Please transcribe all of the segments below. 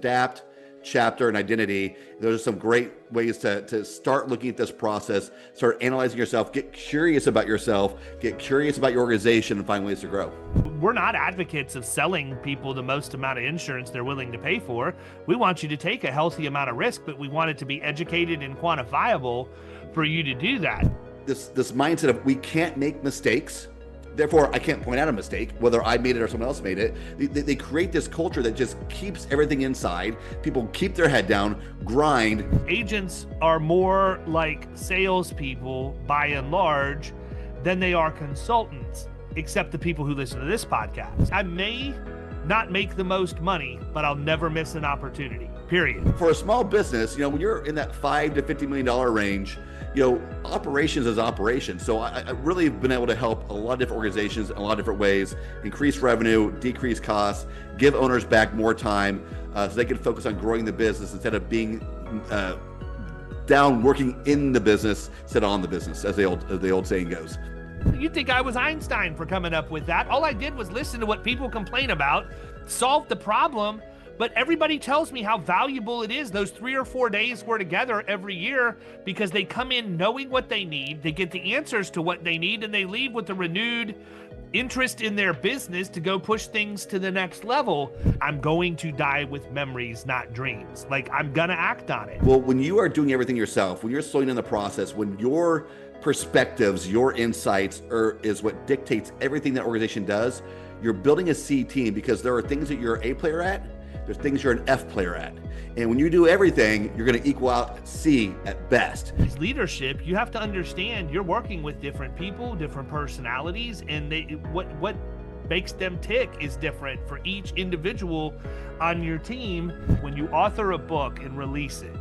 adapt, chapter, and identity. Those are some great ways to start looking at this process, start analyzing yourself, get curious about yourself, get curious about your organization, and find ways to grow. We're not advocates of selling people the most amount of insurance they're willing to pay for. We want you to take a healthy amount of risk, but we want it to be educated and quantifiable for you to do that. This mindset of we can't make mistakes, therefore I can't point out a mistake, whether I made it or someone else made it. They create this culture that just keeps everything inside. People keep their head down, grind. Agents are more like salespeople by and large than they are consultants, except the people who listen to this podcast. I may not make the most money, but I'll never miss an opportunity, period. For a small business, when you're in that $5 to $50 million range, operations is operations. So I really have been able to help a lot of different organizations in a lot of different ways, increase revenue, decrease costs, give owners back more time so they can focus on growing the business instead of being down working in the business instead of on the business, as the old saying goes. You'd think I was Einstein for coming up with that. All I did was listen to what people complain about, solve the problem, but everybody tells me how valuable it is. Those 3 or 4 days we're together every year because they come in knowing what they need, they get the answers to what they need, and they leave with a renewed interest in their business to go push things to the next level. I'm going to die with memories, not dreams. Like, I'm gonna act on it. Well, when you are doing everything yourself, when you're slowing down the process, when your perspectives, your insights is what dictates everything that organization does, you're building a C team because there are things that you're A player at, there's things you're an F player at. And when you do everything, you're going to equal out C at best. As leadership, you have to understand you're working with different people, different personalities, and what makes them tick is different for each individual on your team. When you author a book and release it,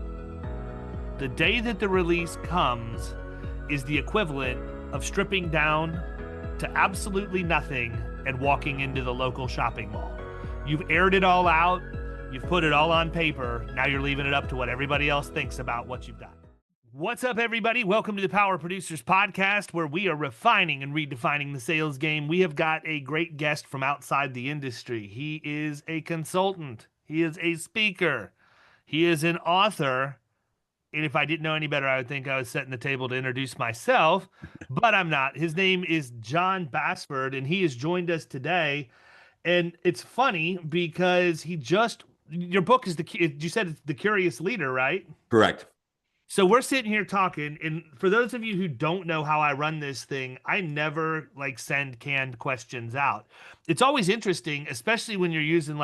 the day that the release comes is the equivalent of stripping down to absolutely nothing and walking into the local shopping mall. You've aired it all out. You've put it all on paper. Now you're leaving it up to what everybody else thinks about what you've done. What's up, everybody? Welcome to the Power Producers Podcast, where we are refining and redefining the sales game. We have got a great guest from outside the industry. He is a consultant. He is a speaker. He is an author. And if I didn't know any better, I would think I was setting the table to introduce myself, but I'm not. His name is Jon Bassford, and he has joined us today. And it's funny because your book is you said it's The Curious Leader, right? Correct. So we're sitting here talking, and for those of you who don't know how I run this thing, I never send canned questions out. It's always interesting, especially when you're using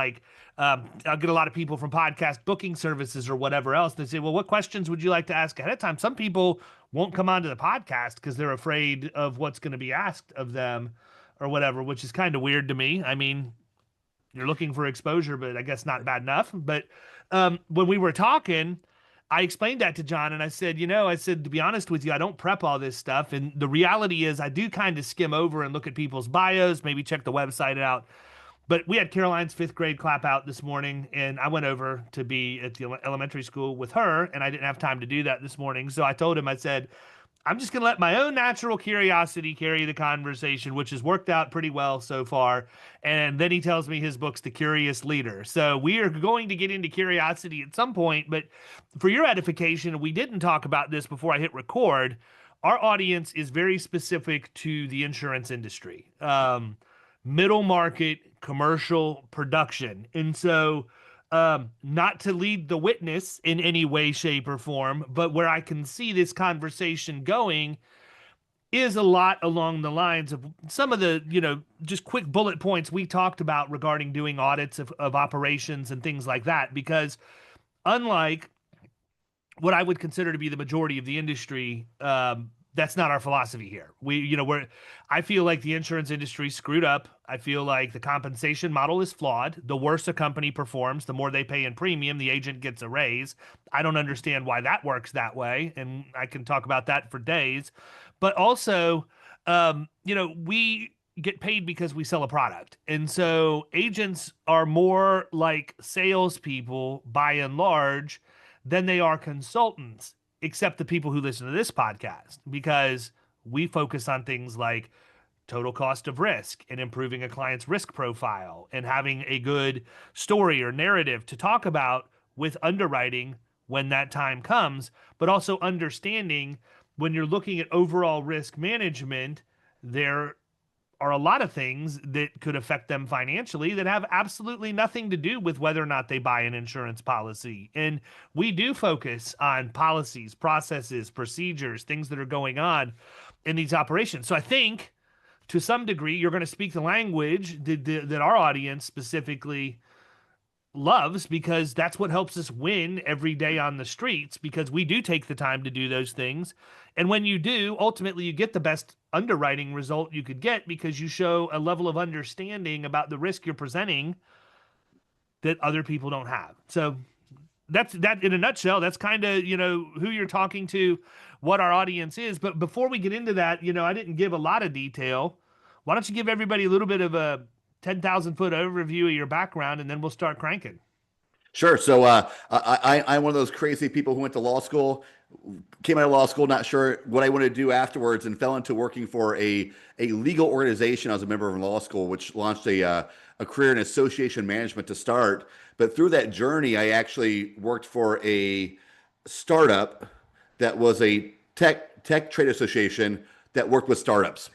I'll get a lot of people from podcast booking services or whatever else. They say, well, what questions would you like to ask ahead of time? Some people won't come onto the podcast because they're afraid of what's going to be asked of them or whatever, which is kind of weird to me. I mean, you're looking for exposure, but I guess not bad enough. But when we were talking, I explained that to Jon, and I said, to be honest with you, I don't prep all this stuff. And the reality is I do kind of skim over and look at people's bios, maybe check the website out. But we had Caroline's 5th grade clap out this morning, and I went over to be at the elementary school with her, and I didn't have time to do that this morning. So I told him, I said, I'm just going to let my own natural curiosity carry the conversation, which has worked out pretty well so far. And then he tells me his book's The Curious Leader. So we are going to get into curiosity at some point. But for your edification, we didn't talk about this before I hit record. Our audience is very specific to the insurance industry, middle market, commercial production. And so not to lead the witness in any way, shape, or form, but where I can see this conversation going is a lot along the lines of some of the, just quick bullet points we talked about regarding doing audits of operations and things like that. Because unlike what I would consider to be the majority of the industry, that's not our philosophy here. I feel like the insurance industry screwed up. I feel like the compensation model is flawed. The worse a company performs, the more they pay in premium, the agent gets a raise. I don't understand why that works that way. And I can talk about that for days, but also, we get paid because we sell a product. And so agents are more like salespeople by and large than they are consultants, except the people who listen to this podcast, because we focus on things like total cost of risk and improving a client's risk profile and having a good story or narrative to talk about with underwriting when that time comes, but also understanding when you're looking at overall risk management, there are a lot of things that could affect them financially that have absolutely nothing to do with whether or not they buy an insurance policy. And we do focus on policies, processes, procedures, things that are going on in these operations. So I think to some degree, you're going to speak the language that our audience specifically loves, because that's what helps us win every day on the streets, because we do take the time to do those things. And when you do, ultimately you get the best underwriting result you could get, because you show a level of understanding about the risk you're presenting that other people don't have. So that's that in a nutshell. That's kind of, who you're talking to, what our audience is. But before we get into that, I didn't give a lot of detail. Why don't you give everybody a little bit of a 10,000 foot overview of your background, and then we'll start cranking. Sure. So I'm one of those crazy people who went to law school, came out of law school, not sure what I wanted to do afterwards, and fell into working for a legal organization. I was a member of law school, which launched a career in association management to start. But through that journey, I actually worked for a startup that was a tech trade association that worked with startups.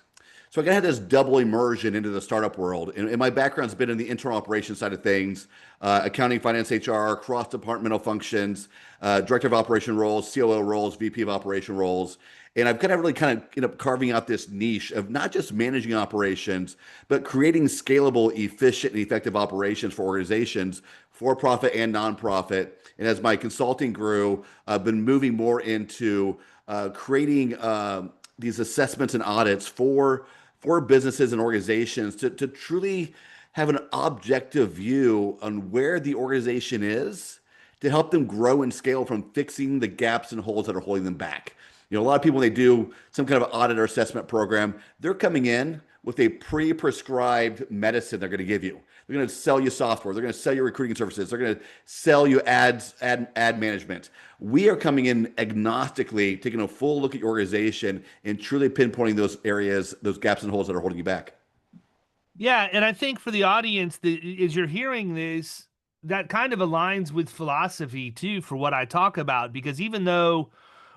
So I kind of had this double immersion into the startup world. And my background's been in the internal operations side of things, accounting, finance, HR, cross-departmental functions, director of operation roles, COO roles, VP of operation roles. And I've really ended up carving out this niche of not just managing operations, but creating scalable, efficient, and effective operations for organizations, for profit and nonprofit. And as my consulting grew, I've been moving more into creating these assessments and audits for businesses and organizations to truly have an objective view on where the organization is, to help them grow and scale from fixing the gaps and holes that are holding them back. A lot of people, when they do some kind of audit or assessment program, they're coming in with a pre-prescribed medicine they're going to give you. They're going to sell you software. They're going to sell you recruiting services. They're going to sell you ad management. We are coming in agnostically, taking a full look at your organization and truly pinpointing those areas, those gaps and holes that are holding you back. Yeah, and I think for the audience, as you're hearing this, that kind of aligns with philosophy too, for what I talk about, because even though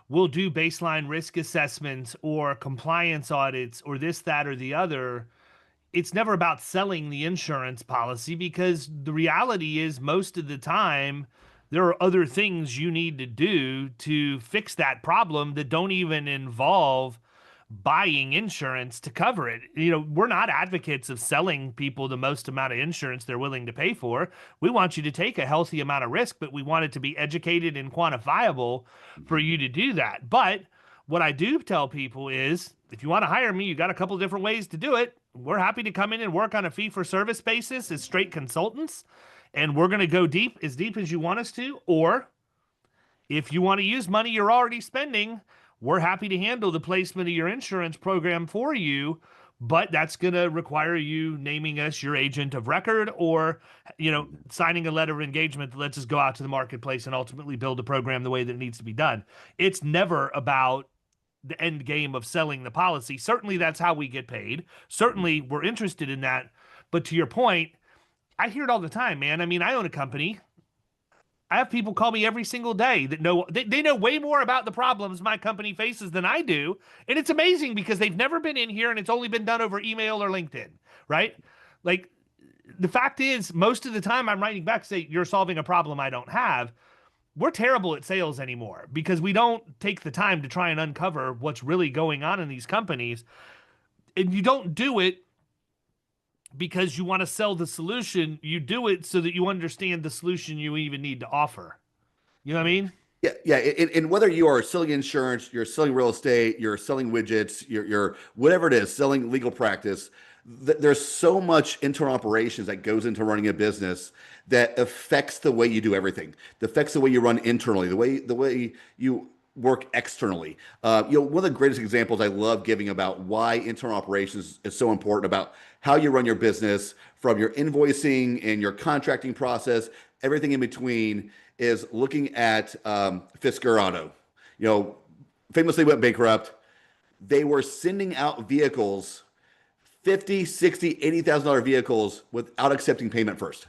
we'll do baseline risk assessments or compliance audits or this, that, or the other, it's never about selling the insurance policy, because the reality is most of the time there are other things you need to do to fix that problem that don't even involve buying insurance to cover it. We're not advocates of selling people the most amount of insurance they're willing to pay for. We want you to take a healthy amount of risk, but we want it to be educated and quantifiable for you to do that. But what I do tell people is, if you want to hire me, you got a couple different ways to do it. We're happy to come in and work on a fee-for-service basis as straight consultants, and we're going to go deep as you want us to. Or if you want to use money you're already spending, we're happy to handle the placement of your insurance program for you, but that's going to require you naming us your agent of record, or, signing a letter of engagement that lets us go out to the marketplace and ultimately build a program the way that it needs to be done. It's never about the end game of selling the policy. Certainly that's how we get paid. Certainly we're interested in that. But to your point, I hear it all the time, man. I mean, I own a company. I have people call me every single day that know they know way more about the problems my company faces than I do. And it's amazing, because they've never been in here and it's only been done over email or LinkedIn, right? Like, the fact is, most of the time I'm writing back, say, you're solving a problem I don't have. We're terrible at sales anymore, because we don't take the time to try and uncover what's really going on in these companies. And you don't do it because you want to sell the solution. You do it so that you understand the solution you even need to offer. You know what I mean? Yeah, yeah. And whether you are selling insurance, you're selling real estate, you're selling widgets, you're whatever it is, selling legal practice, there's so much internal operations that goes into running a business that affects the way you do everything. That affects the way you run internally, the way you work externally. One of the greatest examples I love giving about why internal operations is so important, about how you run your business, from your invoicing and your contracting process, everything in between, is looking at Fisker Auto. Famously went bankrupt. They were sending out vehicles 50, 60, $80,000 vehicles without accepting payment first.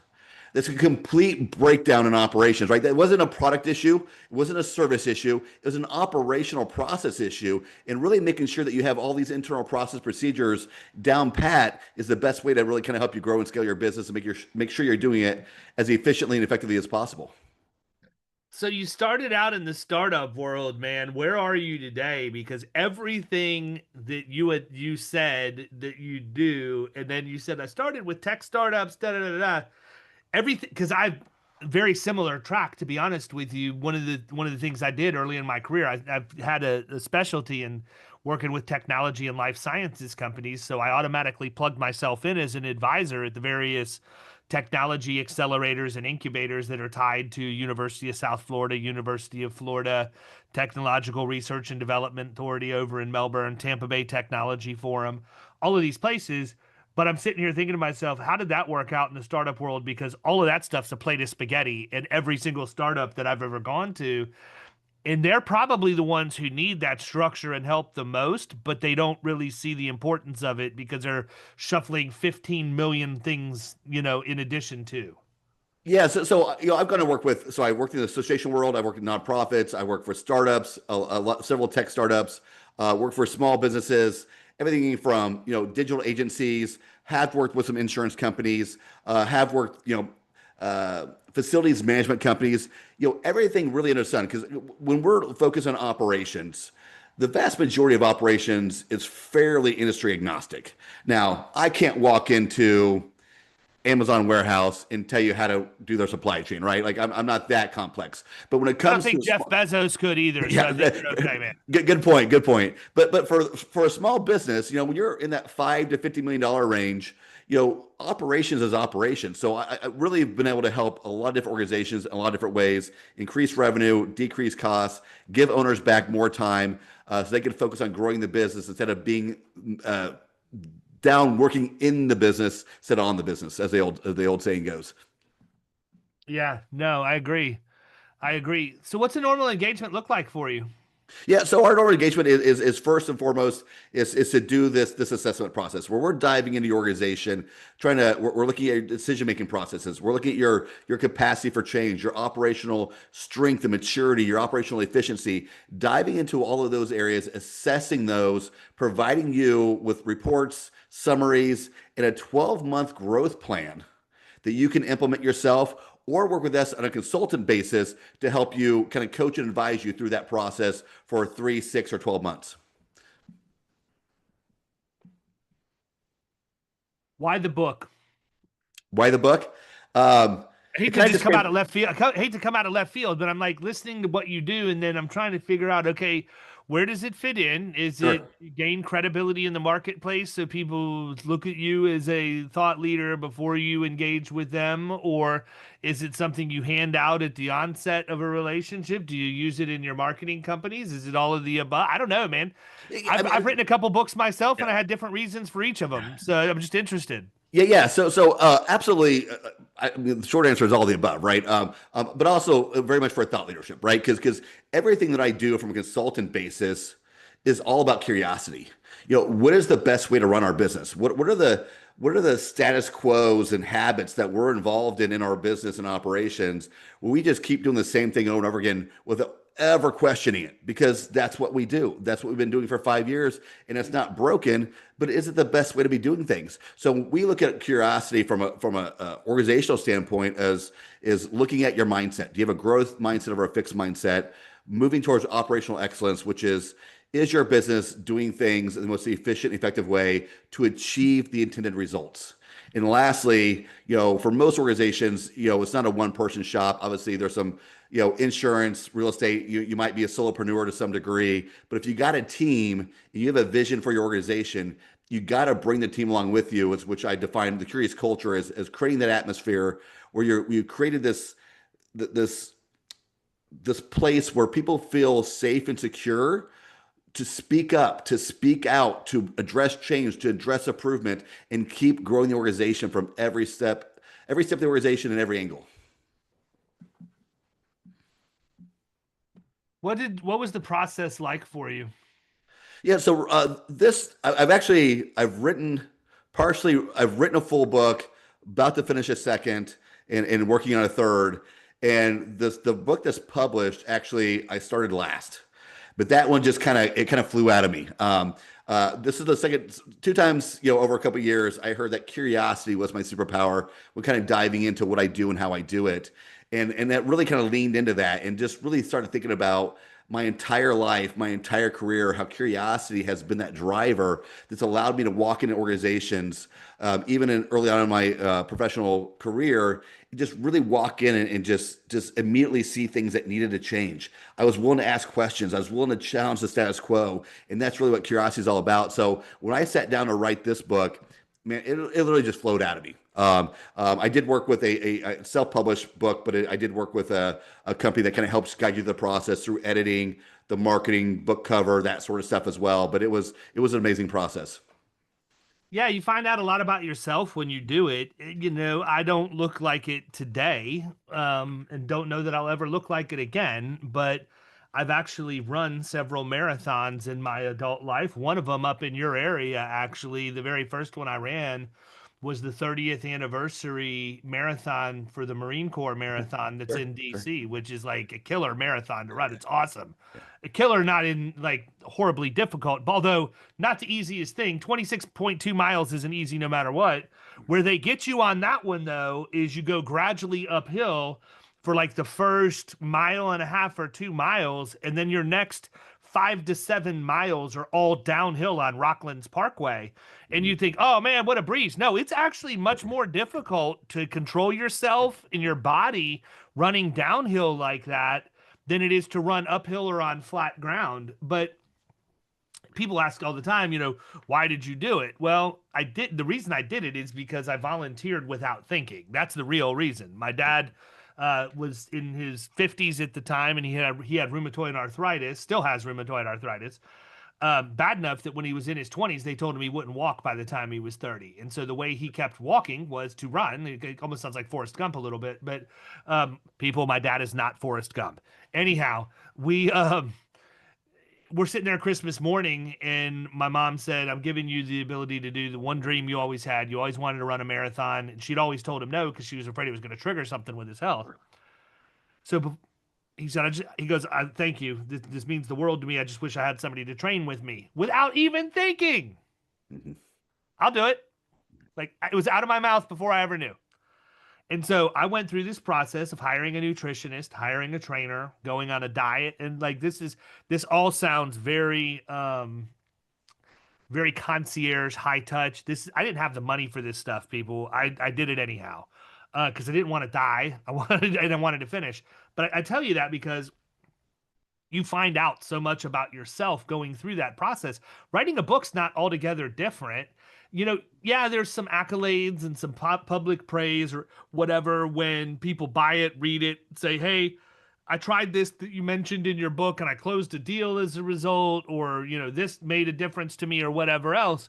That's a complete breakdown in operations, right? That wasn't a product issue. It wasn't a service issue. It was an operational process issue. And really making sure that you have all these internal process procedures down pat is the best way to really kind of help you grow and scale your business and make sure you're doing it as efficiently and effectively as possible. So you started out in the startup world, man. Where are you today? Because everything that you said that you do, and then you said I started with tech startups, da da da da. Everything, because I've very similar track, to be honest with you. One of the things I did early in my career, I've had a specialty in working with technology and life sciences companies, so I automatically plugged myself in as an advisor at the various technology accelerators and incubators that are tied to University of South Florida, University of Florida, Technological Research and Development Authority over in Melbourne, Tampa Bay Technology Forum, all of these places. But I'm sitting here thinking to myself, how did that work out in the startup world? Because all of that stuff's a plate of spaghetti in every single startup that I've ever gone to. And they're probably the ones who need that structure and help the most, but they don't really see the importance of it because they're shuffling 15 million things, in addition to. Yeah, I've gone to work with. So I worked in the association world. I worked in nonprofits. I worked for startups, several tech startups. Worked for small businesses, everything from digital agencies. Have worked with some insurance companies. Have worked facilities management companies. Everything really under the sun. Because when we're focused on operations, the vast majority of operations is fairly industry agnostic. Now, I can't walk into Amazon warehouse and tell you how to do their supply chain, right? Like I'm not that complex. But when it I don't comes to think Jeff Bezos could either, so yeah, I think you're okay, man. good point, good point. But for a small business, when you're in that $5 to $50 million range, operations is operations. So I really have been able to help a lot of different organizations in a lot of different ways, increase revenue, decrease costs, give owners back more time, so they can focus on growing the business instead of being uh, down working in the business instead of on the business, as the old saying goes. Yeah, no, I agree. I agree. So what's a normal engagement look like for you? Yeah, so our normal engagement is first and foremost is to do this assessment process where we're diving into your organization, we're looking at your decision making processes, we're looking at your capacity for change, your operational strength and maturity, your operational efficiency, diving into all of those areas, assessing those, providing you with reports, summaries, and a 12-month growth plan that you can implement yourself or work with us on a consultant basis to help you kind of coach and advise you through that process for 3, 6, or 12 months. Why the book? Why the book? Um, I hate to can I just just come frame? out of left field. I hate to come out of left field, but I'm like listening to what you do, and then I'm trying to figure out, okay, where does it fit in? Is it Sure. gain credibility in the marketplace so people look at you as a thought leader before you engage with them, or is it something you hand out at the onset of a relationship? Do you use it in your marketing companies? Is it all of the above? I don't know, man. I I've mean, written a couple books myself, and yeah. I had different reasons for each of them, so I'm just interested. Yeah. Absolutely. The short answer is all the above, right? But also very much for thought leadership, right? Because everything that I do from a consultant basis is all about curiosity. What is the best way to run our business? What are the status quos and habits that we're involved in our business and operations? Where we just keep doing the same thing over and over again without ever questioning it because that's what we do. That's what we've been doing for 5 years, and it's not broken. But is it the best way to be doing things? So we look at curiosity from a organizational standpoint as is looking at your mindset. Do you have a growth mindset or a fixed mindset? Moving towards operational excellence, which is your business doing things in the most efficient, effective way to achieve the intended results? And lastly, for most organizations, it's not a one person shop. Obviously, there's some, insurance, real estate. You might be a solopreneur to some degree, but if you got a team and you have a vision for your organization, you got to bring the team along with you, which I define the curious culture as creating that atmosphere where you created this this place where people feel safe and secure to speak up, to speak out, to address change, to address improvement, and keep growing the organization from every step of the organization and every angle. What was the process like for you? Yeah. So I've written Partially, I've written a full book, about to finish a second, and working on a third. And the book that's published, actually, I started last, but that one just kind of flew out of me. This is the second, two times, over a couple of years, I heard that curiosity was my superpower when kind of diving into what I do and how I do it. And that really kind of leaned into that and just really started thinking about my entire life, my entire career, how curiosity has been that driver that's allowed me to walk into organizations, even early on in my professional career, just really walk in and just immediately see things that needed to change. I was willing to ask questions. I was willing to challenge the status quo, and that's really what curiosity is all about. So when I sat down to write this book, man, it literally just flowed out of me. I did work with a self-published book, but I did work with a company that kind of helps guide you through the process through editing, the marketing, book cover, that sort of stuff as well. But it was an amazing process. Yeah, you find out a lot about yourself when you do it. I don't look like it today, and don't know that I'll ever look like it again, but I've actually run several marathons in my adult life. One of them up in your area, actually, the very first one I ran was the 30th anniversary marathon for the Marine Corps marathon that's Sure, in sure. DC, which is like a killer marathon to run. Yeah, It's awesome. yeah. A killer, not in like horribly difficult, although not the easiest thing. 26.2 miles isn't easy no matter what. Where they get you on that one, though, is you go gradually uphill for like the first mile and a half or 2 miles, and then your next 5 to 7 miles are all downhill on Rocklands Parkway. And Mhm. you think, oh man, what a breeze. No, it's actually much more difficult to control yourself and your body running downhill like that than it is to run uphill or on flat ground. But people ask all the time, why did you do it? Well, I did. The reason I did it is because I volunteered without thinking. That's the real reason. My dad was in his 50s at the time, and he had rheumatoid arthritis, still has rheumatoid arthritis. Bad enough that when he was in his 20s, they told him he wouldn't walk by the time he was 30. And so the way he kept walking was to run. It almost sounds like Forrest Gump a little bit, but people, my dad is not Forrest Gump. Anyhow, we're sitting there Christmas morning, and my mom said, I'm giving you the ability to do the one dream you always had. You always wanted to run a marathon. And she'd always told him no because she was afraid it was going to trigger something with his health. So he said, he goes, thank you. This means the world to me. I just wish I had somebody to train with me without even thinking. Mhm. I'll do it. Like it was out of my mouth before I ever knew. And so I went through this process of hiring a nutritionist, hiring a trainer, going on a diet. And like, this all sounds very concierge, high touch. I didn't have the money for this stuff, people. I did it anyhow because I didn't want to die. I wanted to finish. But I tell you that because you find out so much about yourself going through that process. Writing a book's not altogether different. Yeah, there's some accolades and some public praise or whatever when people buy it, read it, say, hey, I tried this that you mentioned in your book and I closed a deal as a result, or, this made a difference to me or whatever else.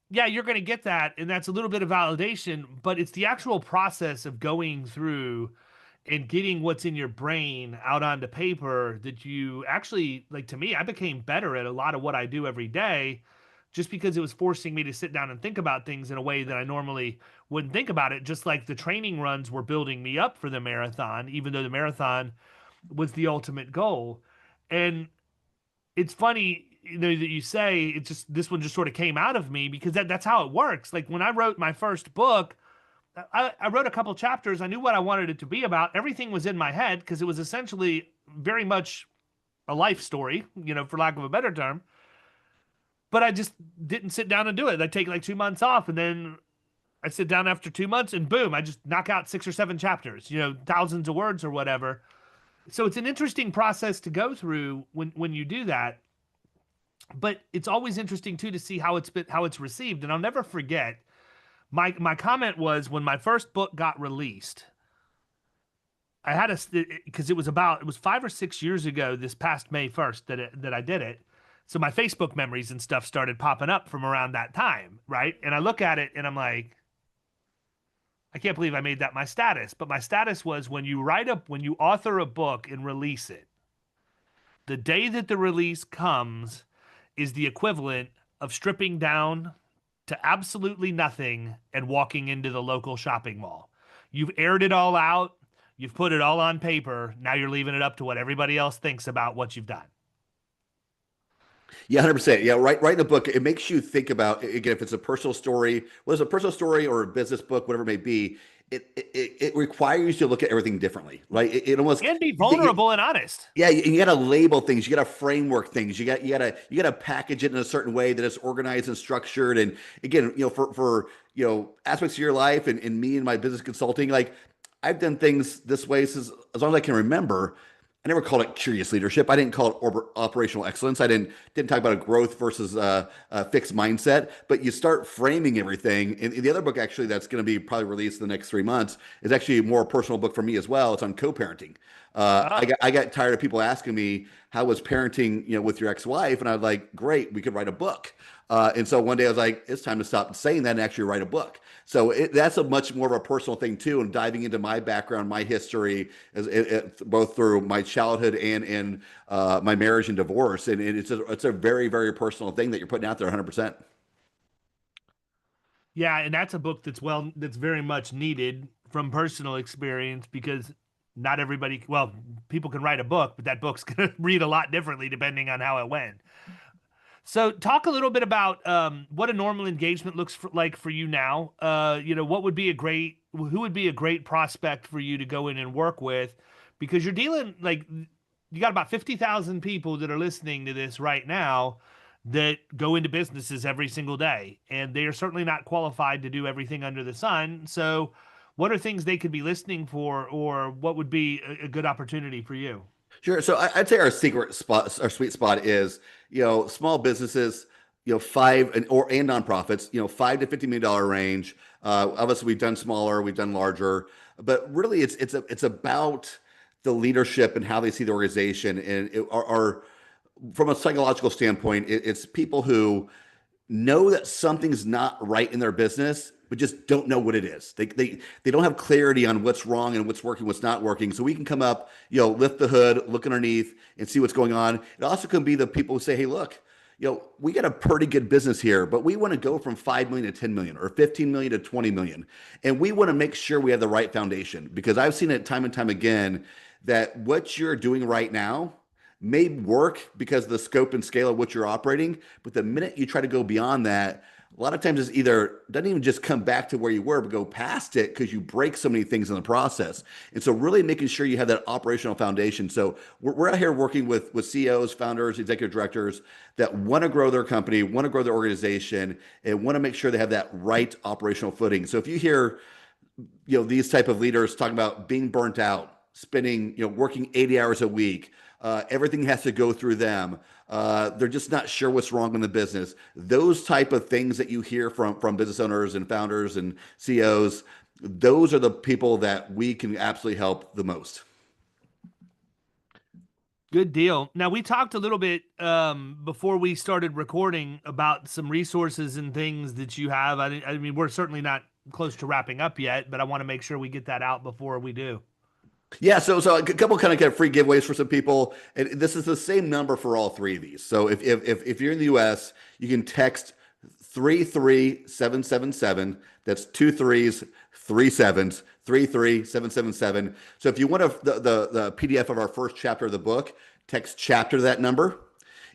Yeah, you're going to get that. And that's a little bit of validation, but it's the actual process of going through and getting what's in your brain out onto paper that you actually, like, to me, I became better at a lot of what I do every day just because it was forcing me to sit down and think about things in a way that I normally wouldn't think about it. Just like the training runs were building me up for the marathon, even though the marathon was the ultimate goal. And it's funny, that you say it's just this one just sort of came out of me because that's how it works. Like when I wrote my first book, I wrote a couple chapters. I knew what I wanted it to be about. Everything was in my head because it was essentially very much a life story, for lack of a better term. But I just didn't sit down and do it. I take like 2 months off, and then I sit down after 2 months, and boom, I just knock out 6 or 7 chapters, thousands of words or whatever. So it's an interesting process to go through when you do that. But it's always interesting too to see how it's received. And I'll never forget my comment was when my first book got released. I had because it was 5 or 6 years ago, this past May 1st that I did it. So my Facebook memories and stuff started popping up from around that time, right? And I look at it and I'm like, I can't believe I made that my status. But my status was when you author a book and release it, the day that the release comes is the equivalent of stripping down to absolutely nothing and walking into the local shopping mall. You've aired it all out, you've put it all on paper. Now you're leaving it up to what everybody else thinks about what you've done. Yeah, 100%. Yeah, writing a book, it makes you think about, again, if it's a personal story, whether it's a personal story or a business book, whatever it may be, it requires you to look at everything differently, right? It almost, And be vulnerable and honest. yeah, you got to label things, you got to framework things, you got to package it in a certain way that it's organized and structured. And again, for aspects of your life and me and my business consulting, like I've done things this way since as long as I can remember. I never called it curious leadership. I didn't call it operational excellence. I didn't talk about a growth versus a fixed mindset. But you start framing everything. And the other book actually that's going to be probably released in the next 3 months is actually a more personal book for me as well. It's on co-parenting. Ah, I got tired of people asking me how was parenting, with your ex-wife, and I was like, great, we could write a book. And so one day I was like, it's time to stop saying that and actually write a book. So that's a much more of a personal thing too, and diving into my background, my history, both through my childhood and in my marriage and divorce, and it's a very very personal thing that you're putting out there 100%. yeah, and that's a book that's very much needed from personal experience because not everybody, well, people can write a book, but that book's going to read a lot differently depending on how it went. So, talk a little bit about what a normal engagement like for you now. What would be who would be a great prospect for you to go in and work with? Because you're dealing like you got about 50,000 people that are listening to this right now that go into businesses every single day, and they are certainly not qualified to do everything under the sun. So, what are things they could be listening for, or what would be a good opportunity for you? Sure. So I'd say our secret spot, our sweet spot is, small businesses, and nonprofits, 5 to $50 million range. Obviously, we've done smaller, we've done larger, but really, it's about the leadership and how they see the organization, and from a psychological standpoint, it's people who know that something's not right in their business, but just don't know what it is. They don't have clarity on what's wrong and what's working, what's not working. So we can come up, lift the hood, look underneath, and see what's going on. It also can be the people who say, "Hey, look, we got a pretty good business here, but we want to go from 5 million to 10 million or 15 million to 20 million, and we want to make sure we have the right foundation." Because I've seen it time and time again that what you're doing right now may work because of the scope and scale of what you're operating. But the minute you try to go beyond that, a lot of times it's either doesn't even just come back to where you were, but go past it because you break so many things in the process. And so really making sure you have that operational foundation. So we're out here working with CEOs, founders, executive directors that want to grow their company, want to grow their organization, and want to make sure they have that right operational footing. So if you hear, these type of leaders talking about being burnt out, spending, working 80 hours a week, everything has to go through them. They're just not sure what's wrong in the business. Those type of things that you hear from business owners and founders and CEOs, those are the people that we can absolutely help the most. Good deal. Now, we talked a little bit before we started recording about some resources and things that you have. I mean, we're certainly not close to wrapping up yet, but I want to make sure we get that out before we do. Yeah, so a couple kind of free giveaways for some people, and this is the same number for all three of these. So if you're in the U.S., you can text 33777. That's two threes, three sevens, 33777. So if you want the PDF of our first chapter of the book, text chapter to that number.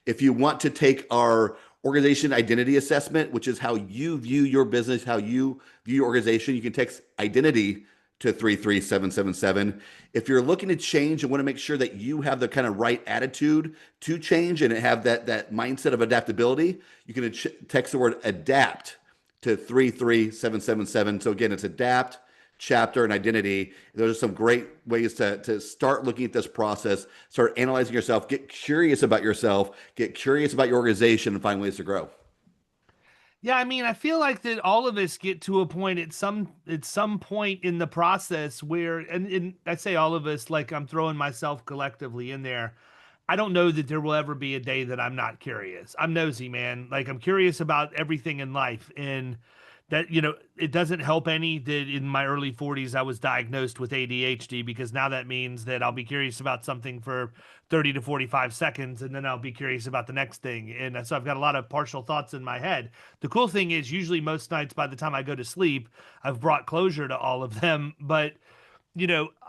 If you want to take our organization identity assessment, which is how you view your business, how you view your organization, you can text identity to 33777. If you're looking to change and want to make sure that you have the kind of right attitude to change and have that mindset of adaptability, you can text the word adapt to 33777. So again, it's adapt, chapter, and identity. Those are some great ways to start looking at this process, start analyzing yourself, get curious about yourself, get curious about your organization, and find ways to grow. Yeah, I mean, I feel like that all of us get to a point at some point in the process where, and I say all of us, like I'm throwing myself collectively in there. I don't know that there will ever be a day that I'm not curious. I'm nosy, man. Like I'm curious about everything in life, and that, it doesn't help any that in my early 40s I was diagnosed with ADHD, because now that means that I'll be curious about something for 30 to 45 seconds and then I'll be curious about the next thing. And so I've got a lot of partial thoughts in my head. The cool thing is usually most nights by the time I go to sleep, I've brought closure to all of them. But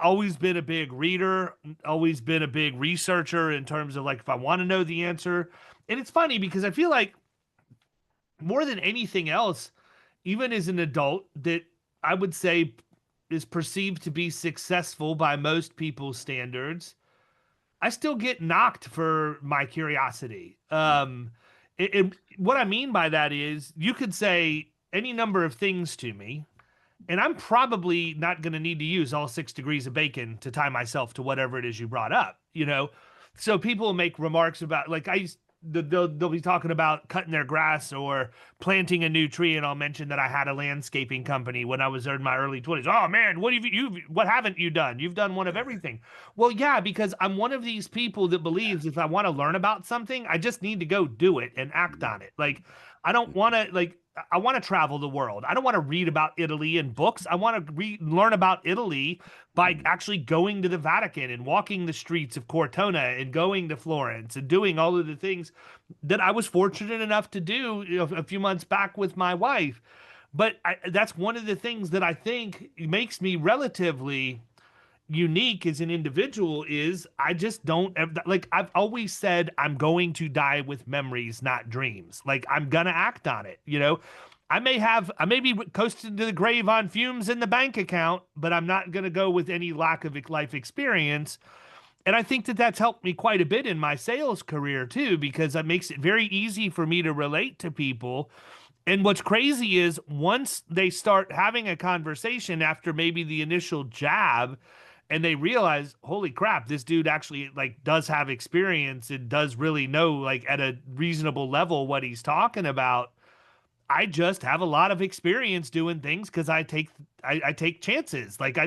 always been a big reader, always been a big researcher in terms of like if I want to know the answer. And it's funny because I feel like more than anything else, even as an adult, that I would say is perceived to be successful by most people's standards, I still get knocked for my curiosity. What I mean by that is you could say any number of things to me, and I'm probably not going to need to use all 6 degrees of bacon to tie myself to whatever it is you brought up. So people make remarks about, like, they'll be talking about cutting their grass or planting a new tree, and I'll mention that I had a landscaping company when I was in my early 20s. Oh man, what haven't you done? You've done one of everything. Well, yeah, because I'm one of these people that believes if I want to learn about something, I just need to go do it and act on it. Like, I don't want to, like, I want to travel the world. I don't want to read about Italy in books. I want to learn about Italy by actually going to the Vatican and walking the streets of Cortona and going to Florence and doing all of the things that I was fortunate enough to do a few months back with my wife. But that's one of the things that I think makes me relatively unique as an individual is I just don't, like, I've always said I'm going to die with memories, not dreams. Like, I'm gonna act on it. I may be coasting to the grave on fumes in the bank account, but I'm not gonna go with any lack of life experience. And I think that that's helped me quite a bit in my sales career too, because it makes it very easy for me to relate to people. And what's crazy is once they start having a conversation after maybe the initial jab, and they realize, holy crap, this dude actually like does have experience and does really know, like, at a reasonable level what he's talking about. I just have a lot of experience doing things because I take chances. Like,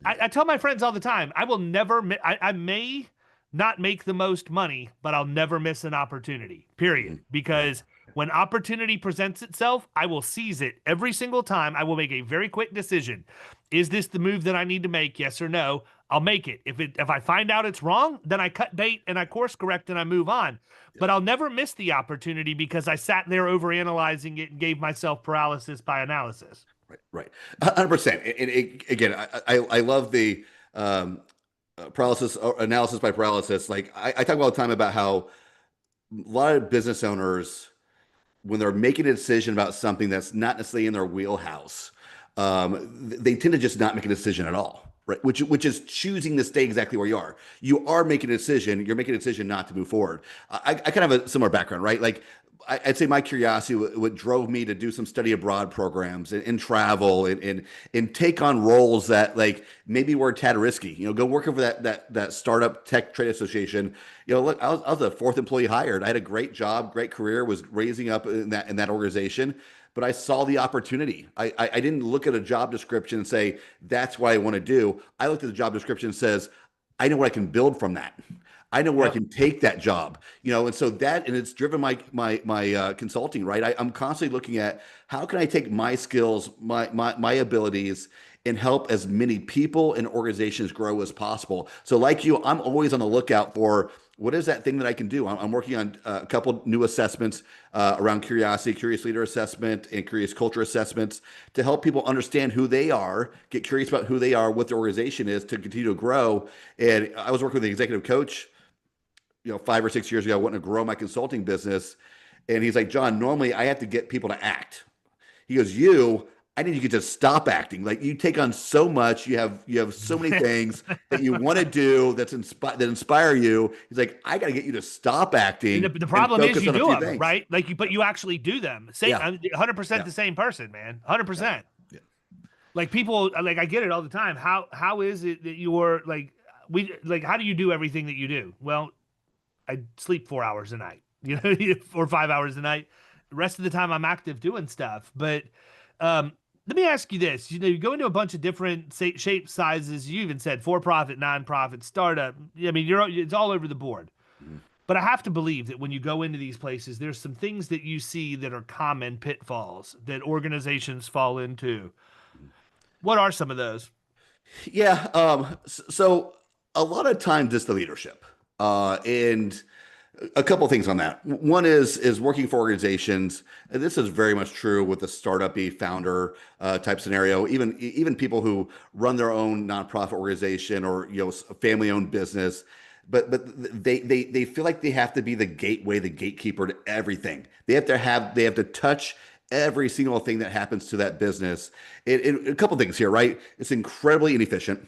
I tell my friends all the time, I will never I may not make the most money, but I'll never miss an opportunity, period. Because when opportunity presents itself, I will seize it every single time. I will make a very quick decision. Is this the move that I need to make? Yes or no? I'll make it. If I find out it's wrong, then I cut bait and I course correct and I move on. But I'll never miss the opportunity because I sat there overanalyzing it and gave myself paralysis by analysis. Right. 100%. Again, I love the paralysis or analysis by paralysis. Like I talk all the time about how a lot of business owners, when they're making a decision about something that's not necessarily in their wheelhouse, they tend to just not make a decision at all. Right, which is choosing to stay exactly where you are. You are making a decision. You're making a decision not to move forward. I kind of have a similar background, right? Like I'd say my curiosity what drove me to do some study abroad programs and travel and take on roles that like maybe were a tad risky. Go working for that startup tech trade association. Look, I was the fourth employee hired. I had a great job, great career, was raising up in that organization. But I saw the opportunity. I didn't look at a job description and say, that's what I want to do. I looked at the job description and says, I know what I can build from that. I know where I can take that job, and so and it's driven my consulting, right? I'm constantly looking at how can I take my skills, my abilities, and help as many people and organizations grow as possible. So like you, I'm always on the lookout for what is that thing that I can do. I'm working on a couple new assessments around curiosity, curious leader assessment, and curious culture assessments to help people understand who they are, get curious about who they are, what their organization is to continue to grow. And I was working with an executive coach 5 or 6 years ago, I wanted to grow my consulting business. And he's like, John, normally I have to get people to act. He goes, I need you to just stop acting. Like you take on so much. You have so many things that you want to do that inspire you. He's like, I got to get you to stop acting. And the problem is you do them, right? Like but you actually do them. 100% the same person, man. 100%. Yeah. Like people, like I get it all the time. How is it that you're like, how do you do everything that you do? Well, I sleep 4 hours a night, 4 or 5 hours a night. The rest of the time I'm active doing stuff. But let me ask you this. You go into a bunch of different shapes, sizes. You even said for-profit, non-profit, startup. I mean, it's all over the board. Mm-hmm. But I have to believe that when you go into these places, there's some things that you see that are common pitfalls that organizations fall into. What are some of those? Yeah. So a lot of times it's the leadership. And a couple things on that. One is working for organizations, and this is very much true with the startup-y founder type scenario. Even people who run their own nonprofit organization or family-owned business, but they feel like they have to be the gateway, the gatekeeper to everything. They have to touch every single thing that happens to that business. A couple things here, right? It's incredibly inefficient,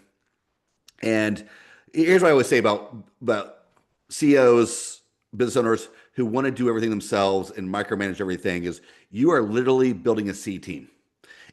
and here's what I always say about CEOs, business owners who want to do everything themselves and micromanage everything is you are literally building a C team.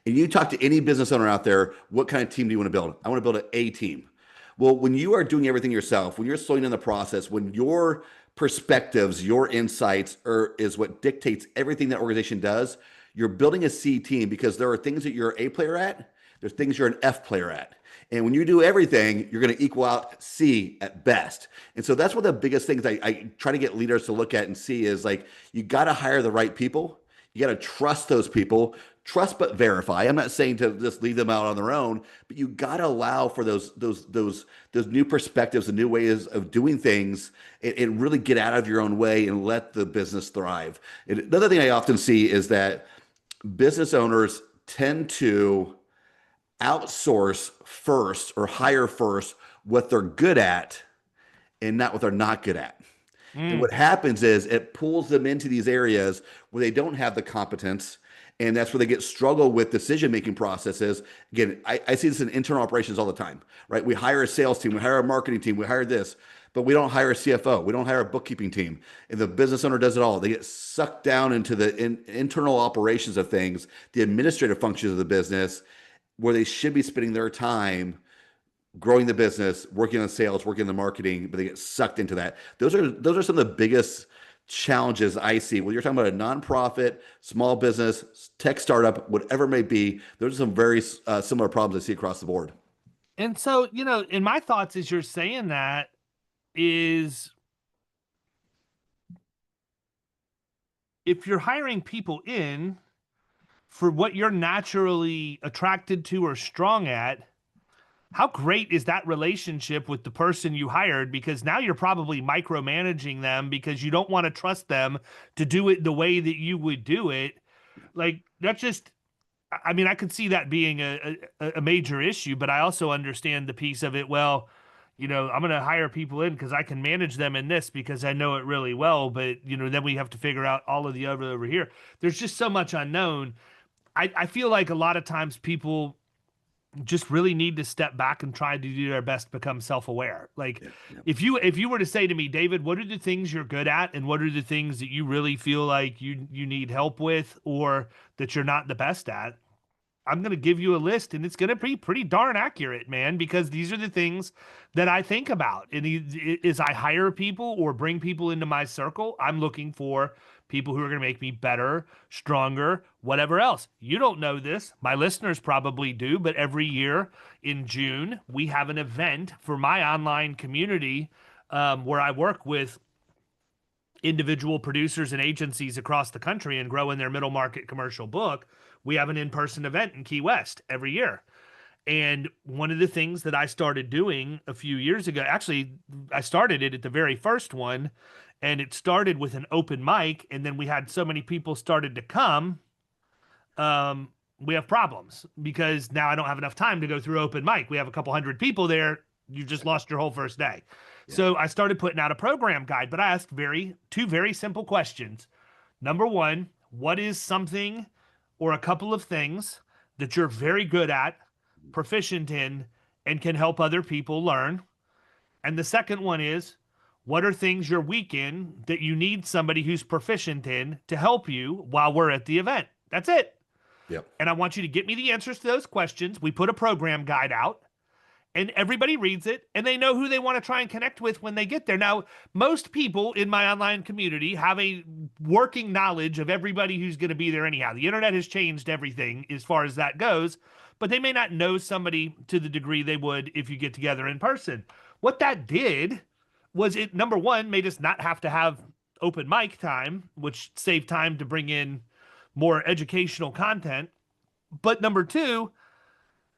And you talk to any business owner out there, what kind of team do you want to build? I want to build an A team. Well, when you are doing everything yourself, when you're slowing down the process, when your perspectives, your insights is what dictates everything that organization does, you're building a C team because there are things that you're an A player at, there's things you're an F player at. And when you do everything, you're going to equal out C at best. And so that's one of the biggest things I try to get leaders to look at and see is like, you got to hire the right people. You got to trust those people, trust but verify. I'm not saying to just leave them out on their own, but you got to allow for those new perspectives and new ways of doing things, and really get out of your own way and let the business thrive. And another thing I often see is that business owners tend to outsource first or hire first what they're good at and not what they're not good at. And Mm. what happens is it pulls them into these areas where they don't have the competence. And that's where they get struggle with decision making processes. Again, I see this in internal operations all the time, right? We hire a sales team, we hire a marketing team, we hire this, but we don't hire a CFO, we don't hire a bookkeeping team. And the business owner does it all. They get sucked down into the internal operations of things, the administrative functions of the business, where they should be spending their time growing the business, working on sales, working on the marketing, but they get sucked into that. Those are some of the biggest challenges I see. When you're talking about a nonprofit, small business, tech startup, whatever it may be, those are some very similar problems I see across the board. And so, in my thoughts as you're saying that is if you're hiring people in for what you're naturally attracted to or strong at, how great is that relationship with the person you hired? Because now you're probably micromanaging them because you don't want to trust them to do it the way that you would do it. Like that just, I mean, I could see that being a major issue, but I also understand the piece of it. Well, I'm going to hire people in because I can manage them in this because I know it really well. But, then we have to figure out all of the other over here. There's just so much unknown. I feel like a lot of times people just really need to step back and try to do their best to become self-aware. Like Yeah, yeah. if you were to say to me, David, what are the things you're good at and what are the things that you really feel like you need help with or that you're not the best at? I'm going to give you a list and it's going to be pretty darn accurate, man, because these are the things that I think about. And as I hire people or bring people into my circle, I'm looking for people who are going to make me better, stronger, whatever else. You don't know this. My listeners probably do, but every year in June, we have an event for my online community where I work with individual producers and agencies across the country and grow in their middle market commercial book. We have an in-person event in Key West every year. And one of the things that I started doing a few years ago, actually, I started it at the very first one, and it started with an open mic. And then we had so many people started to come. We have problems because now I don't have enough time to go through open mic. We have a couple hundred people there. You've just lost your whole first day. Yeah. So I started putting out a program guide, but I asked two very simple questions. Number one, what is something or a couple of things that you're very good at, proficient in, and can help other people learn? And the second one is, what are things you're weak in that you need somebody who's proficient in to help you while we're at the event? That's it. Yep. And I want you to get me the answers to those questions. We put a program guide out and everybody reads it and they know who they want to try and connect with when they get there. Now, most people in my online community have a working knowledge of everybody who's going to be there anyhow. The internet has changed everything as far as that goes, but they may not know somebody to the degree they would if you get together in person. What that did was it, number one, made us not have to have open mic time, which saved time to bring in more educational content. But number two,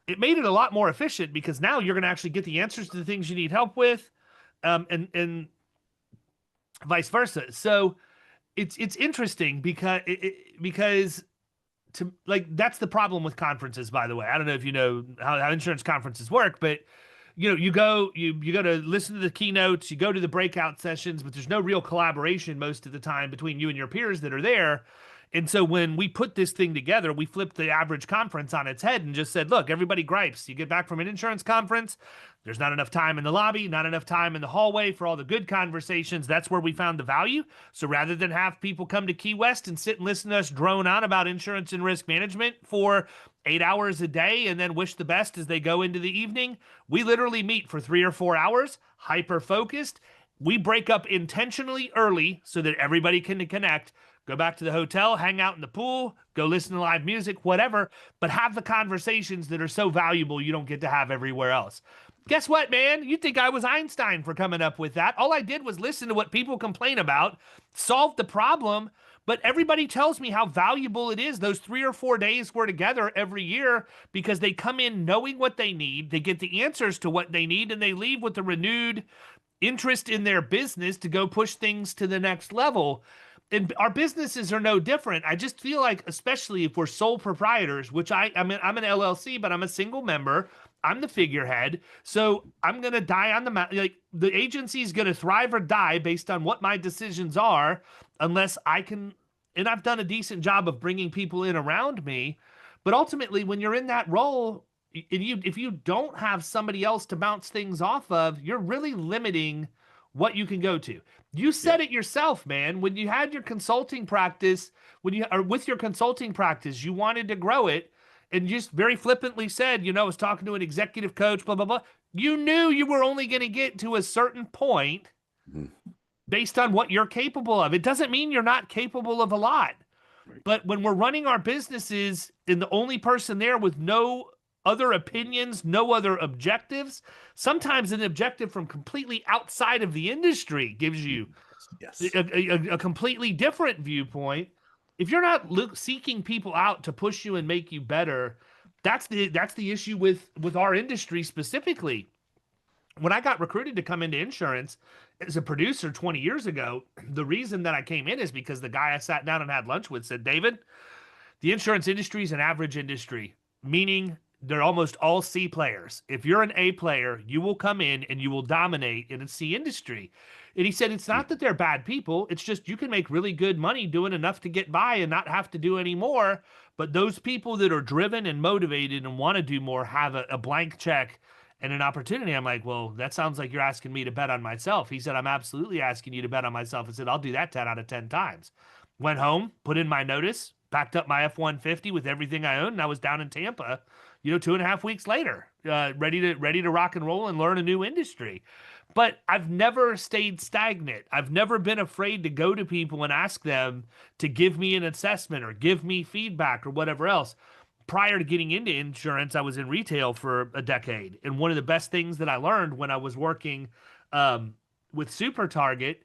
it made it a lot more efficient because now you're going to actually get the answers to the things you need help with, and vice versa. So it's interesting because to like that's the problem with conferences. By the way, I don't know if you know how insurance conferences work, but you go to listen to the keynotes, you go to the breakout sessions, but there's no real collaboration most of the time between you and your peers that are there. And so when we put this thing together, we flipped the average conference on its head and just said, look, everybody gripes. You get back from an insurance conference, there's not enough time in the lobby, not enough time in the hallway for all the good conversations. That's where we found the value. So rather than have people come to Key West and sit and listen to us drone on about insurance and risk management for 8 hours a day and then wish the best as they go into the evening, we literally meet for 3 or 4 hours, hyper focused. We break up intentionally early so that everybody can connect. Go back to the hotel, hang out in the pool, go listen to live music, whatever, but have the conversations that are so valuable you don't get to have everywhere else. Guess what, man? You'd think I was Einstein for coming up with that. All I did was listen to what people complain about, solve the problem, but everybody tells me how valuable it is. Those 3 or 4 days we're together every year because they come in knowing what they need, they get the answers to what they need, and they leave with a renewed interest in their business to go push things to the next level. And our businesses are no different. I just feel like, especially if we're sole proprietors, which I'm an LLC, but I'm a single member. I'm the figurehead. So I'm going to die on the mountain. Like the agency's going to thrive or die based on what my decisions are, unless I can, and I've done a decent job of bringing people in around me. But ultimately, when you're in that role, if you don't have somebody else to bounce things off of, you're really limiting what you can go to. You said it yourself, man. When you had your consulting practice, with your consulting practice, you wanted to grow it and just very flippantly said, I was talking to an executive coach, blah, blah, blah. You knew you were only going to get to a certain point based on what you're capable of. It doesn't mean you're not capable of a lot. Right. But when we're running our businesses and the only person there with no other opinions, no other objectives, sometimes an objective from completely outside of the industry gives you a completely different viewpoint. If you're not seeking people out to push you and make you better, that's the issue with our industry specifically. When I got recruited to come into insurance as a producer 20 years ago, the reason that I came in is because the guy I sat down and had lunch with said, David, the insurance industry is an average industry, meaning they're almost all C players. If you're an A player, you will come in and you will dominate in a C industry. And he said, it's not that they're bad people. It's just you can make really good money doing enough to get by and not have to do any more. But those people that are driven and motivated and want to do more have a blank check and an opportunity. I'm like, well, that sounds like you're asking me to bet on myself. He said, I'm absolutely asking you to bet on myself. I said, I'll do that 10 out of 10 times. Went home, put in my notice, packed up my F-150 with everything I owned, and I was down in Tampa, 2.5 weeks later, ready to rock and roll and learn a new industry. But I've never stayed stagnant. I've never been afraid to go to people and ask them to give me an assessment or give me feedback or whatever else. Prior to getting into insurance, I was in retail for a decade. And one of the best things that I learned when I was working with Super Target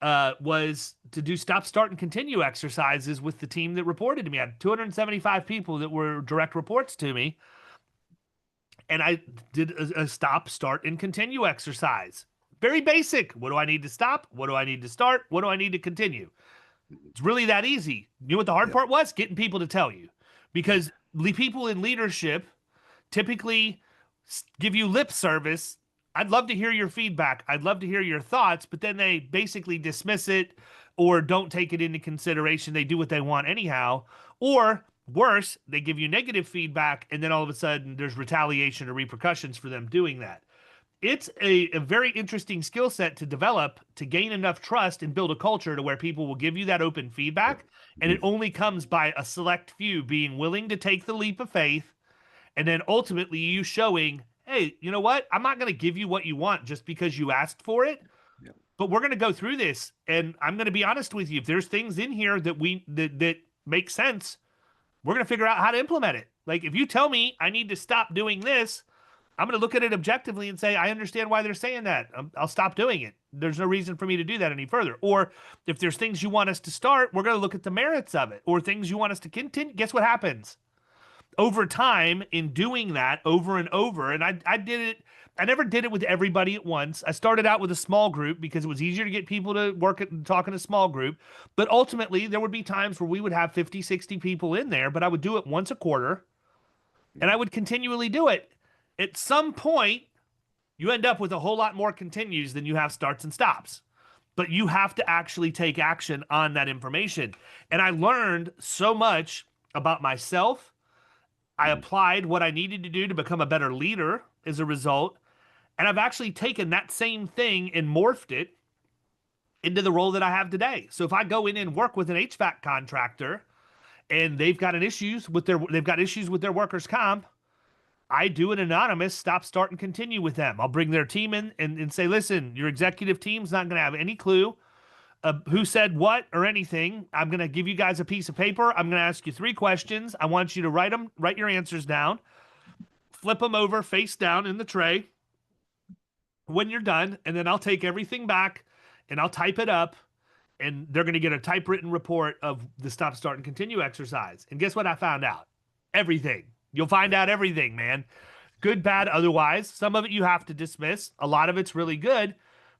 was to do stop, start, and continue exercises with the team that reported to me. I had 275 people that were direct reports to me. And I did a stop, start, and continue exercise. Very basic. What do I need to stop? What do I need to start? What do I need to continue? It's really that easy. You know what the hard part was? Getting people to tell you. Because people in leadership typically give you lip service. I'd love to hear your feedback. I'd love to hear your thoughts, but then they basically dismiss it or don't take it into consideration. They do what they want anyhow. Or worse, they give you negative feedback, and then all of a sudden there's retaliation or repercussions for them doing that. It's a very interesting skill set to develop to gain enough trust and build a culture to where people will give you that open feedback. And it only comes by a select few being willing to take the leap of faith. And then ultimately you showing, hey, you know what? I'm not going to give you what you want just because you asked for it. Yeah. But we're going to go through this. And I'm going to be honest with you. If there's things in here that make sense, we're going to figure out how to implement it. Like if you tell me I need to stop doing this, I'm going to look at it objectively and say, I understand why they're saying that. I'll stop doing it. There's no reason for me to do that any further. Or if there's things you want us to start, we're going to look at the merits of it. Or things you want us to continue. Guess what happens? Over time, in doing that over and over, and I did it. I never did it with everybody at once. I started out with a small group because it was easier to get people to work and talk in a small group. But ultimately, there would be times where we would have 50, 60 people in there, but I would do it once a quarter and I would continually do it. At some point, you end up with a whole lot more continues than you have starts and stops. But you have to actually take action on that information. And I learned so much about myself. I applied what I needed to do to become a better leader as a result. And I've actually taken that same thing and morphed it into the role that I have today. So if I go in and work with an HVAC contractor and they've got issues with their workers' comp, I do an anonymous stop, start, and continue with them. I'll bring their team in and say, listen, your executive team's not going to have any clue who said what or anything. I'm going to give you guys a piece of paper. I'm going to ask you 3 questions. I want you to write your answers down, flip them over face down in the tray when you're done, and then I'll take everything back and I'll type it up, and they're going to get a typewritten report of the stop, start, and continue exercise. And guess what I found out? Everything. You'll find out everything, man. Good, bad, otherwise. Some of it you have to dismiss. A lot of it's really good,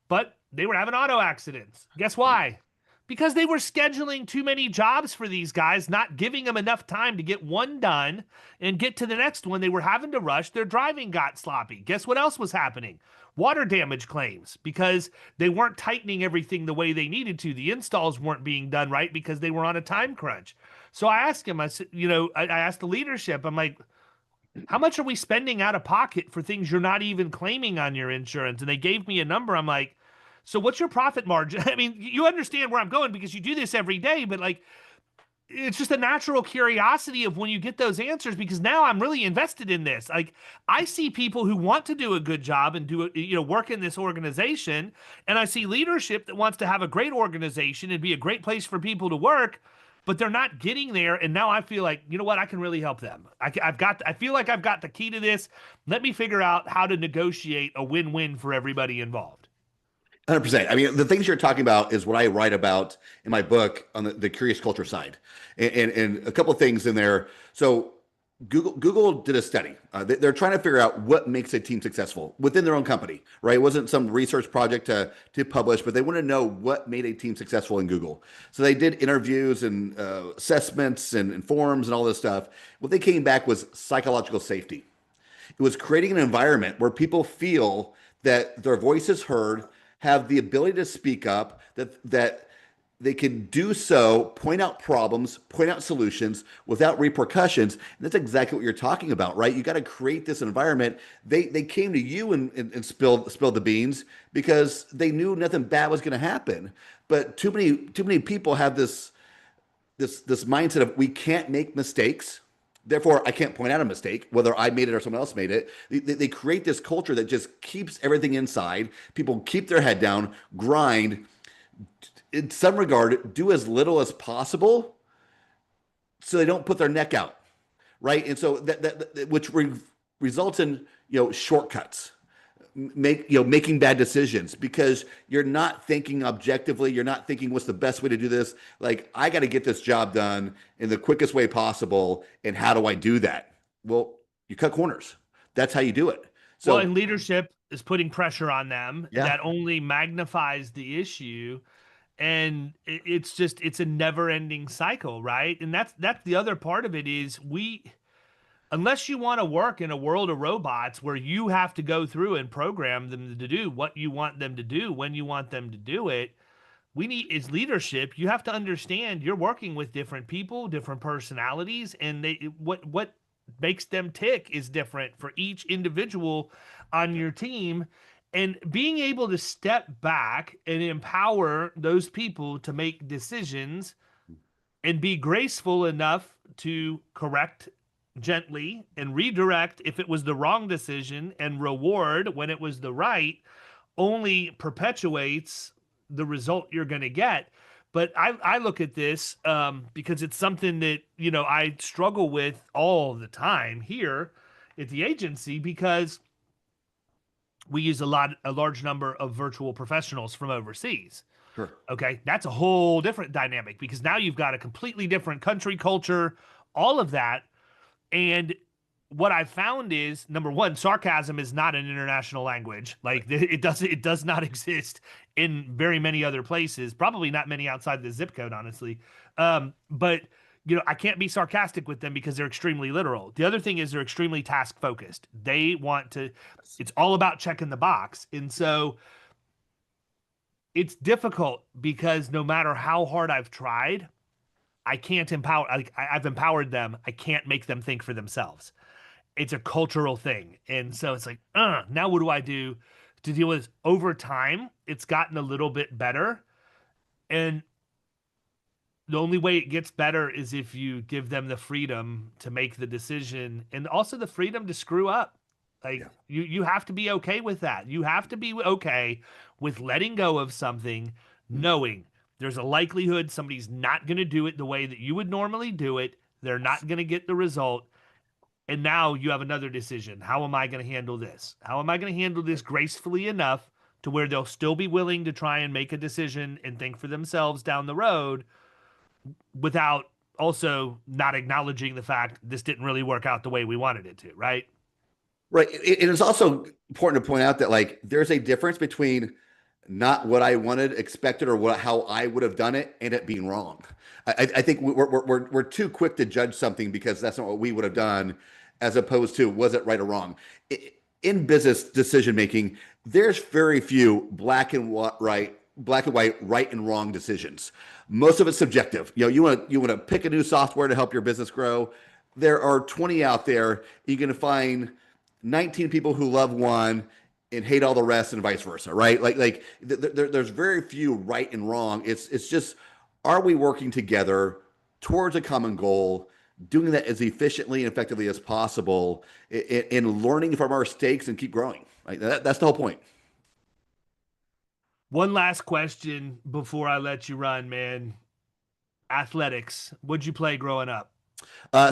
but they were having auto accidents. Guess why? Because they were scheduling too many jobs for these guys, not giving them enough time to get one done and get to the next one. They were having to rush. Their driving got sloppy. Guess what else was happening? Water damage claims, because they weren't tightening everything the way they needed to. The installs weren't being done right because they were on a time crunch. So I asked him, I said, I asked the leadership, I'm like, how much are we spending out of pocket for things you're not even claiming on your insurance? And they gave me a number. I'm like, so what's your profit margin? I mean, you understand where I'm going because you do this every day, but like, it's just a natural curiosity of when you get those answers, because now I'm really invested in this. Like, I see people who want to do a good job and work in this organization. And I see leadership that wants to have a great organization and be a great place for people to work, but they're not getting there. And now I feel like, you know what? I can really help them. I feel like I've got the key to this. Let me figure out how to negotiate a win-win for everybody involved. 100%. I mean, the things you're talking about is what I write about in my book on the curious culture side, and a couple of things in there. So Google did a study. They're trying to figure out what makes a team successful within their own company, right? It wasn't some research project to publish, but they want to know what made a team successful in Google. So they did interviews and assessments and forums and all this stuff. What they came back was psychological safety. It was creating an environment where people feel that their voice is heard, have the ability to speak up, that they can do so, point out problems, point out solutions without repercussions. And that's exactly what you're talking about, right? You got to create this environment. They came to you and spilled the beans because they knew nothing bad was going to happen. But too many people have this mindset of, we can't make mistakes. Therefore, I can't point out a mistake, whether I made it or someone else made it. They create this culture that just keeps everything inside. People keep their head down, grind, in some regard, do as little as possible so they don't put their neck out, right? And so that which results in shortcuts, making bad decisions because you're not thinking objectively. You're not thinking what's the best way to do this. Like, I got to get this job done in the quickest way possible. And how do I do that? Well, you cut corners. That's how you do it. So, and leadership is putting pressure on them. Yeah. That only magnifies the issue. And it's a never ending cycle, right? And that's the other part of it is unless you want to work in a world of robots where you have to go through and program them to do what you want them to do when you want them to do it, is leadership. You have to understand you're working with different people, different personalities, and what makes them tick is different for each individual on your team. And being able to step back and empower those people to make decisions and be graceful enough to correct gently and redirect if it was the wrong decision and reward when it was the right, only perpetuates the result you're going to get. But I look at this because it's something that, I struggle with all the time here at the agency, because we use a large number of virtual professionals from overseas. Sure. Okay, that's a whole different dynamic because now you've got a completely different country, culture, all of that. And what I found is number one, sarcasm is not an international language. Like it does not exist in very many other places. Probably not many outside the zip code, honestly. But I can't be sarcastic with them because they're extremely literal. The other thing is they're extremely task focused. They want to. It's all about checking the box, and so it's difficult because no matter how hard I've tried, I can't empower. I've empowered them. I can't make them think for themselves. It's a cultural thing. And so it's like, now what do I do to deal with this? Over time, it's gotten a little bit better. And the only way it gets better is if you give them the freedom to make the decision and also the freedom to screw up. Like Yeah. you have to be okay with that. You have to be okay with letting go of something, knowing there's a likelihood somebody's not going to do it the way that you would normally do it. They're not going to get the result. And now you have another decision. How am I going to handle this? How am I going to handle this gracefully enough to where they'll still be willing to try and make a decision and think for themselves down the road without also not acknowledging the fact this didn't really work out the way we wanted it to, right? Right. It is also important to point out that like there's a difference between not what I wanted, expected, or how I would have done it, and it being wrong. I think we're too quick to judge something because that's not what we would have done, as opposed to was it right or wrong. In business decision making, there's very few black and white, right and wrong decisions. Most of it's subjective. You want to pick a new software to help your business grow. There are 20 out there. You can find 19 people who love one and hate all the rest, and vice versa, right? There's very few right and wrong. It's just, are we working together towards a common goal, doing that as efficiently and effectively as possible, and learning from our mistakes and keep growing. Right? That's the whole point. One last question before I let you run, man. Athletics. What'd you play growing up?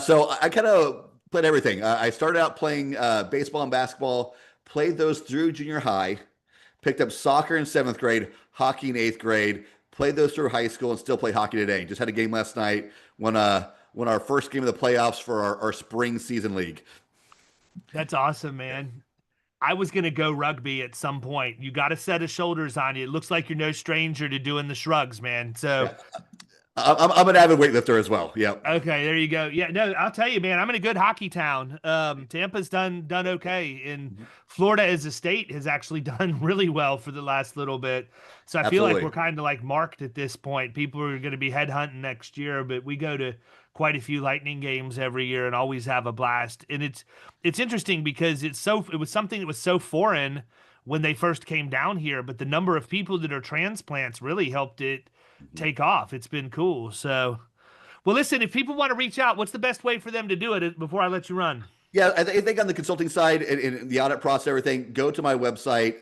So I kind of played everything. I started out playing baseball and basketball, played those through junior high, picked up soccer in seventh grade, hockey in eighth grade, played those through high school, and still play hockey today. Just had a game last night, won our first game of the playoffs for our spring season league. That's awesome, man. I was going to go rugby at some point. You got a set of shoulders on you. It looks like you're no stranger to doing the shrugs, man. So Yeah. I'm an avid weightlifter as well. Yeah. okay, there you go. Yeah, no, I'll tell you, man, I'm in a good hockey town. Tampa's done okay, and Florida as a state has actually done really well for the last little bit. So I feel like Absolutely. we're kind of like marked at this point. People are going to be headhunting next year, but we go to quite a few Lightning games every year and always have a blast. And it's interesting because it was something that was so foreign when they first came down here, but the number of people that are transplants really helped it take off. It's been cool. So, well, listen, if people want to reach out, what's the best way for them to do it before I let you run? Yeah, I think on the consulting side and the audit process, everything, go to my website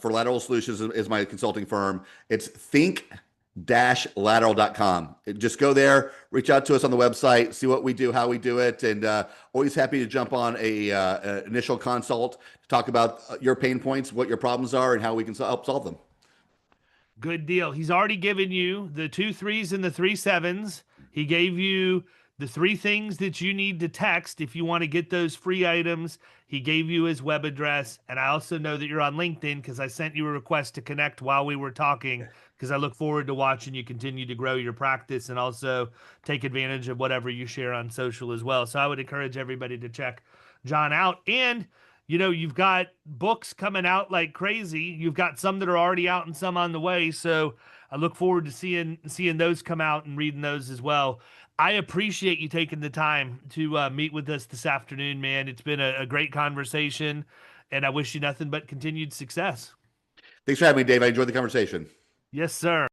for Lateral Solutions is my consulting firm. It's think-lateral.com. Just go there, reach out to us on the website, see what we do, how we do it, and always happy to jump on a initial consult to talk about your pain points, what your problems are, and how we can help solve them. Good deal. He's already given you the 2 3s and the 3 7s. He gave you the 3 things that you need to text if you want to get those free items. He gave you his web address. And I also know that you're on LinkedIn because I sent you a request to connect while we were talking because I look forward to watching you continue to grow your practice and also take advantage of whatever you share on social as well. So I would encourage everybody to check Jon out. And you've got books coming out like crazy. You've got some that are already out and some on the way. So I look forward to seeing those come out and reading those as well. I appreciate you taking the time to meet with us this afternoon, man. It's been a great conversation, and I wish you nothing but continued success. Thanks for having me, Dave. I enjoyed the conversation. Yes, sir.